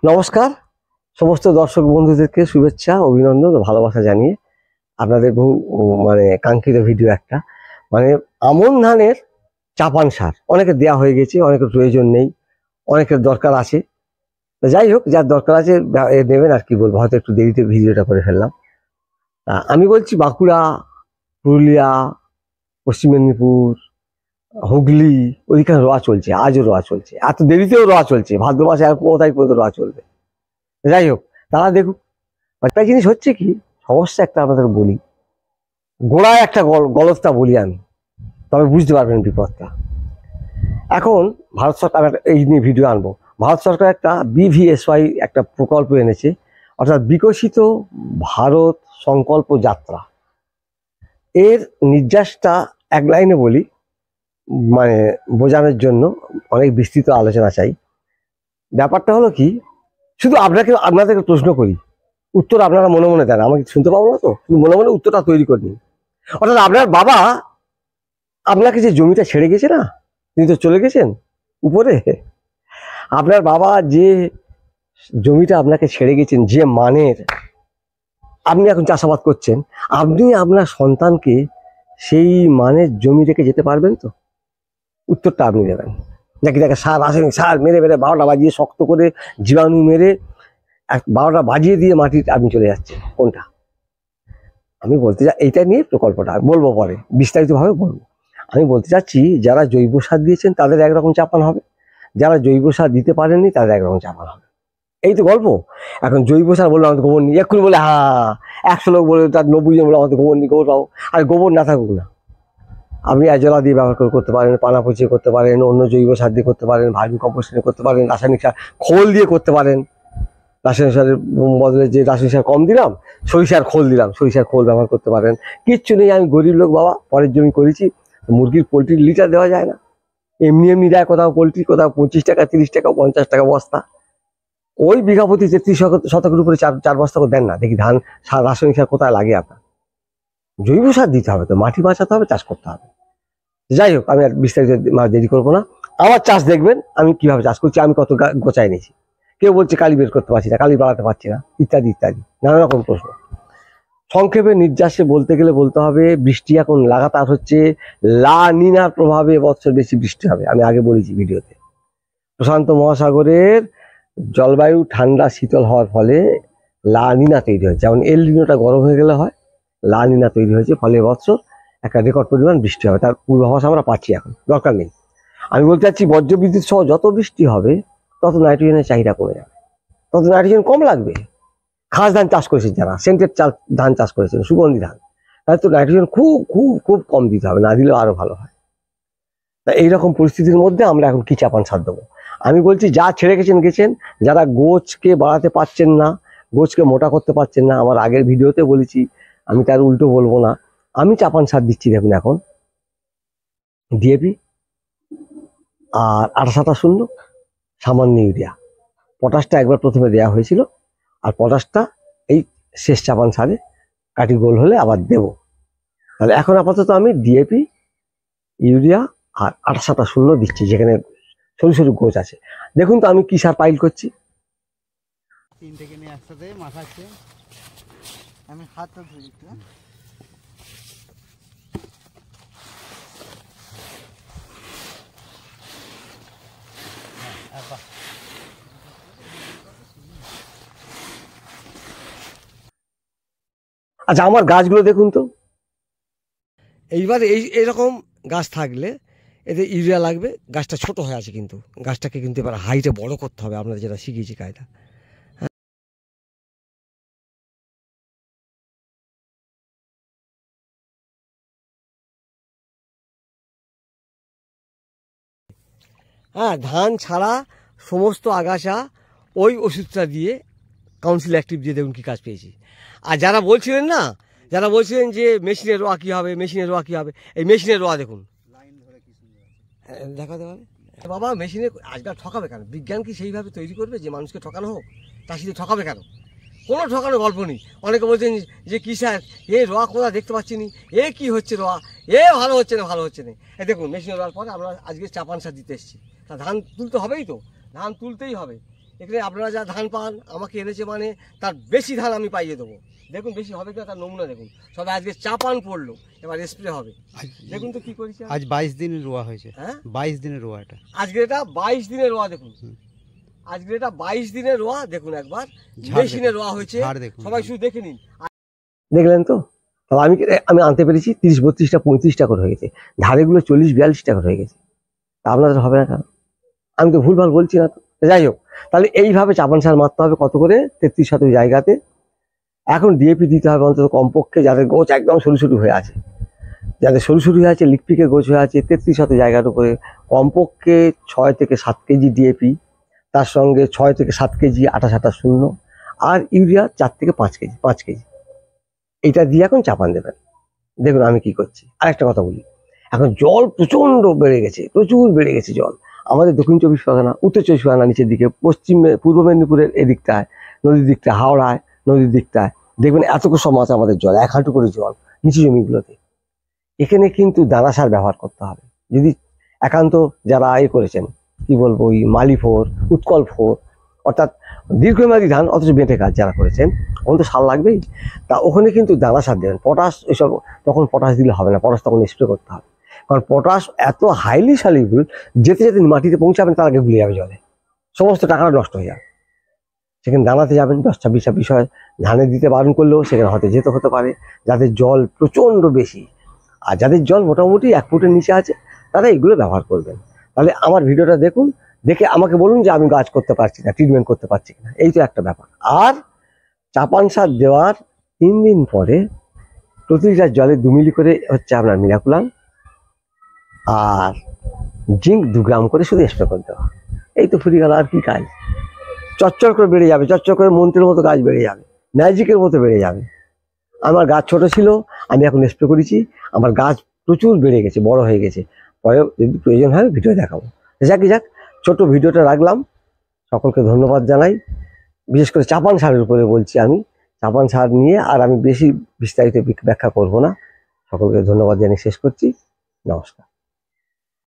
নমস্কার সমস্ত দর্শক বন্ধুদেরকে শুভেচ্ছা অভিনন্দন ও ভালোবাসা জানিয়ে আপনাদের বহু কাঙ্ক্ষিত ভিডিও একটা আমন ধানের চাপান সার অনেকের দেয়া হয়ে গেছে, অনেকের প্রয়োজন নেই, অনেকের দরকার আছে। যাই হোক, যার দরকার আছে নেবেন। আর কি বলবো, হয়তো একটু দেরিতে ভিডিওটা করে ফেললাম। আমি বলছি বাঁকুড়া, পুরুলিয়া, পশ্চিম মেদিনীপুর, হুগলি, ওইখানে রোয়া চলছে, আজও রোয়া চলছে, এত দেরিতেও রোয়া চলছে, ভাদ্র মাসে আর 15 তারিখ পর্যন্ত রোয়া চলবে। যাই হোক, তারা দেখুক। একটা জিনিস হচ্ছে কি, সমস্যা একটা আপনাদের বলি, গোড়ায় একটা গলতটা বলি আমি, তবে বুঝতে পারবেন বিপদটা। এখন ভারত সরকার এই নিয়ে ভিডিও আনবো। ভারত সরকার একটা BVSY একটা প্রকল্প এনেছে, অর্থাৎ বিকশিত ভারত সংকল্প যাত্রা। এর নির্যাসটা এক লাইনে বলি, বোঝানোর জন্য অনেক বিস্তৃত আলোচনা চাই। ব্যাপারটা হলো কি, শুধু আপনাদেরকে প্রশ্ন করি, উত্তর আপনারা মনে মনে দেন, আমাকে শুনতে পাবো না তো, শুধু মনে মনে উত্তরটা তৈরি করে নিন। অর্থাৎ আপনার বাবা আপনাকে যে জমিটা ছেড়ে গেছে না, তিনি তো চলে গেছেন উপরে, আপনার বাবা যে জমিটা আপনাকে ছেড়ে গেছেন, যে মানের আপনি এখন চাষাবাদ করছেন, আপনি আপনার সন্তানকে সেই মানের জমি রেখে যেতে পারবেন তো? উত্তরটা আপনি দেবেন। নাকি তাকে রাসায়নিক সার মেরে মেরে 12টা বাজিয়ে, শক্ত করে জীবাণু মেরে 12টা বাজিয়ে দিয়ে মাটি আপনি চলে যাচ্ছেন, কোনটা? আমি বলতে চাই, এইটা নিয়ে প্রকল্পটা বলবো পরে, বিস্তারিতভাবে বলবো। আমি বলতে চাচ্ছি, যারা জৈব সার দিয়েছেন তাদের একরকম চাপান হবে, যারা জৈব সার দিতে পারেননি তাদের একরকম চাপান হবে। এই তো গল্প। এখন জৈব সার বললো আমাদের গোবর নিই, এক্ষুনি বলে 100 লোক বলে, তার 90 জন বলে আমাদের গোবর নিই, গোবর পাবো। আর গোবর না থাকুক না, আপনি অ্যাজোলা দিয়ে ব্যবহার করতে পারেন, পানা পচিয়ে করতে পারেন, অন্য জৈব সার দিয়ে করতে পারেন, ভার্মি কম্পোস্টিং করতে পারেন, রাসায়নিক সার খোল দিয়ে করতে পারেন। রাসায়নিক সারের বদলে যে রাসায়নিক সার কম দিলাম, সরিষার খোল দিলাম, সরিষার খোল ব্যবহার করতে পারেন। কিচ্ছু নেই, আমি গরিব লোক বাবা, পরের জমি করেছি। মুরগির পোলট্রির লিটার দেওয়া যায় না, এমনি এমনি দেয় কোথাও পোলট্রি, কোথাও 25 টাকা, 30 টাকা, 50 টাকা বস্তা। ওই বিঘা প্রতি 33 শতকের উপরে 4 বস্তা করে দেন না, দেখি ধান সার রাসায়নিক সার কোথায় লাগে আপনার। জৈব সার দিতে হবে তো, মাটি বাঁচাতে হবে, চাষ করতে হবে। যাই হোক, আমি আর বিস্তারিত দেরি করবো না। আমার চাষ দেখবেন আমি কিভাবে চাষ করছি, আমি কত গোছায় নিয়েছি। কেউ বলছে কালি বের করতে পারছি না, কালি বাড়াতে পারছি না, ইত্যাদি ইত্যাদি নানা রকম প্রশ্ন। সংক্ষেপে নির্যাসে বলতে গেলে বলতে হবে, বৃষ্টি এখন লাগাতার হচ্ছে। লা নিনার প্রভাবে এবছর বেশি বৃষ্টি হবে, আমি আগে বলেছি ভিডিওতে। প্রশান্ত মহাসাগরের জলবায়ু ঠান্ডা শীতল হওয়ার ফলে লা নিনা তৈরি হয়েছে। যেমন এল নিনোটা গরম হয়ে গেলে হয়, লা নিনা তৈরি হয়েছে, ফলে এবছর একটা রেকর্ড পরিমাণ বৃষ্টি হবে। তার পূর্বাভাস আমরা পাচ্ছি, এখন দরকার নেই। আমি বলতে চাচ্ছি, বজ্রবিদ্যুৎ সহ যত বৃষ্টি হবে তত নাইট্রোজেনের চাহিদা কমে যাবে, তত নাইট্রোজেন কম লাগবে। খাস ধান চাষ করেছেন যারা, সেন্টেড ধান চাষ করেছেন, সুগন্ধি ধান, তাহলে তো নাইট্রোজেন খুব খুব খুব কম দিতে হবে, না দিলেও আরো ভালো হয়। তা এইরকম পরিস্থিতির মধ্যে আমরা এখন কি চাপান সার দেবো? আমি বলছি, যা ছেড়ে গেছেন, যারা গোছকে বাড়াতে পারছেন না, গোছকে মোটা করতে পারছেন না, আমার আগের ভিডিওতে বলেছি, আমি তার উল্টো বলবো না। আমি চাপান সার দিচ্ছি, দেখুন এখন ডিএপি আর 28-28-0, সামান্য ইউরিয়া। পটাশটা একবার প্রথমে দেওয়া হয়েছিল, আর পটাশটা এই শেষ চাপান সারে কাটি গোল হলে আবার দেব। তাহলে এখন আপাতত আমি ডিএপি, ইউরিয়া আর 28-28-0 দিচ্ছি, যেখানে সরু সরু গোছ আছে। দেখুন তো আমি কি সার পাইল করছি। 3 থেকে নিয়ে একসাথে মাখাচ্ছে, আমি হাতটা ধুই একটু। আচ্ছা, আমার গাছগুলো দেখুন তো। এইবার এইরকম গাছ থাকলে এতে ইউরিয়া লাগবে। গাছটা ছোট হয়ে আছে, কিন্তু গাছটাকে কিন্তু এবার হাইটে বড় করতে হবে, আপনাদের যেটা শিখিয়েছি কায়দা। হ্যাঁ, ধান ছাড়া সমস্ত আগাছা ওই ওষুধটা দিয়ে, কাউন্সিল অ্যাক্টিভ দিয়ে দেখুন কি কাজ পেয়েছি। আর যারা বলছিলেন না, যারা বলছিলেন যে মেশিনের রোয়া কী হবে, মেশিনের রোয়া কী হবে, এই মেশিনের রোয়া দেখুন, দেখাতে পারে বাবা। মেশিনে আজকাল ঠকাবে কেন? বিজ্ঞান কি সেইভাবে তৈরি করবে যে মানুষকে ঠকানো হোক? চাষিদের ঠকাবে কেন? কোনো ঠকানোর গল্প নেই। অনেকে বলছেন যে কী স্যার, এ রোয়া কোথা দেখতে পাচ্ছি নি, এ কি হচ্ছে রোয়া, এ ভালো হচ্ছে না, ভালো হচ্ছে না। এই দেখুন, মেশিনে রোয়ার পরে আমরা আজকে চাপান সার দিতে এসেছি। তা ধান তুলতে হবেই তো, ধান তুলতেই হবে। এখানে আপনারা যা ধান পান আমাকে এনেছে মানে তার বেশি ধান আমি পাইয়ে দেবো। দেখুন বেশি হবে কিনা তার নমুনা দেখুন। সবাই আজকে চাপান পড়লো, এবার স্প্রে হবে। দেখুন তো কি করেছি আজ 22 দিনের রোয়া হয়েছে। হ্যাঁ 22 দিনের রোয়া এটা। আজকে এটা 22 দিনের রোয়া দেখুন। আজকে এটা 22 দিনের রোয়া দেখুন, একবার মেশিনে রোয়া হয়েছে, সবাই শুধু দেখে নিন। দেখলেন তো? তাহলে আমি আনতে পেরেছি 30-32টা 35টা করে হয়ে গেছে, ধারেগুলো 40-42টা করে হয়ে গেছে। তা আপনাদের হবে না কেন? আমি তো ভুলভাল বলছি না তো। যাই হোক, তাহলে এইভাবে চাপান সার মারতে হবে কত করে? 33 শতক জায়গাতে। এখন ডিএপি দিতে হবে অন্তত কমপক্ষে, যাদের গোছ একদম সরু সরু হয়ে আছে, যাদের সরু সরু হয়ে আছে, লিকপিকে গোছ হয়ে আছে, 33 শতক জায়গার উপরে কমপক্ষে 6 থেকে 7 কেজি ডিএপি, তার সঙ্গে 6 থেকে 7 কেজি 28-28-0, আর ইউরিয়া 4 থেকে 5 কেজি। এইটা দিয়ে এখন চাপান দেবেন। দেখুন আমি কি করছি। আরেকটা কথা বলি, এখন জল প্রচণ্ড বেড়ে গেছে, প্রচুর বেড়ে গেছে জল। আমাদের দক্ষিণ 24 পরগনা, উত্তর 24 পরগনা নিচের দিকে, পূর্ব মেদিনীপুরের এদিকটায়, নদীর দিকটায়, হাওড়ায় নদীর দিকটায় দেখবেন এত সব মাছ আমাদের জল, 1 হাঁটু করে জল নিচু জমিগুলোতে। এখানে কিন্তু দানা সার ব্যবহার করতে হবে। যদি একান্ত যারা করেছেন, কি বলবো, ওই মালি 4, উৎকল 4, অর্থাৎ দীর্ঘমেয়াদী ধান অথচ বেঁটে কাজ যারা করেছেন, তখন তো সার লাগবেই। তা ওখানে কিন্তু দানা সার দেবেন, পটাশ এসব। তখন পটাশ দিলে হবে না, পটাশ তখন স্প্রে করতে হবে। কারণ পটাশ এত হাইলি সলিউবল, যেতে যেতে মাটিতে পৌঁছাবেন তার আগে গুলে যাবে জলে, সমস্ত টাকাটা নষ্ট হয়ে যাবে। সেখানে দানাতে যাবেন 10-26 হয়, ধানে দিতে বারণ করলেও সেখানে হয়তো যেতে হতে পারে। যাদের জল প্রচণ্ড বেশি আর যাদের জল মোটামুটি 1 ফুটের নিচে আছে, তারা এগুলো ব্যবহার করবেন। তাহলে আমার ভিডিওটা দেখুন, দেখে আমাকে বলুন যে আমি গাছ করতে পারছি না, ট্রিটমেন্ট করতে পারছি কিনা। এই তো একটা ব্যাপার। আর চাপান সার দেওয়ার 3 দিন পরে প্রতি লিটার জলে 2 মিলি করে হচ্ছে আপনার মিরাকুলাম, আর জিঙ্ক 2 গ্রাম করে শুধু স্প্রে করে দেওয়া। এই তো ফুরিয়ে গেল, আর কি কাজ। চচ্চর করে বেড়ে যাবে, চচ্চর করে মন্ত্রের মতো গাছ বেড়ে যাবে, ম্যাজিকের মতো বেড়ে যাবে। আমার গাছ ছোট ছিল, আমি এখন স্প্রে করেছি, আমার গাছ প্রচুর বেড়ে গেছে, বড় হয়ে গেছে। পরে যদি প্রয়োজন হয় ভিডিও দেখাবো। যাক, ছোট ভিডিওটা রাখলাম। সকলকে ধন্যবাদ জানাই। বিশেষ করে চাপান সারের উপরে বলছি আমি, চাপান সার নিয়ে আর আমি বেশি বিস্তারিত ব্যাখ্যা করব না। সকলকে ধন্যবাদ জানিয়ে শেষ করছি। নমস্কার।